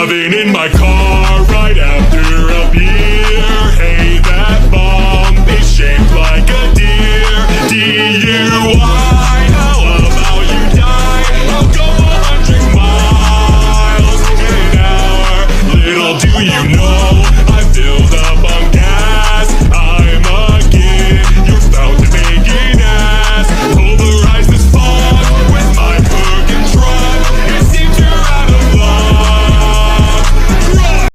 Driving in my car right after a beer. Hey, that bomb is shaped like a deer. DUI, how about you die? I'll go 100 miles in an hour. Little do you know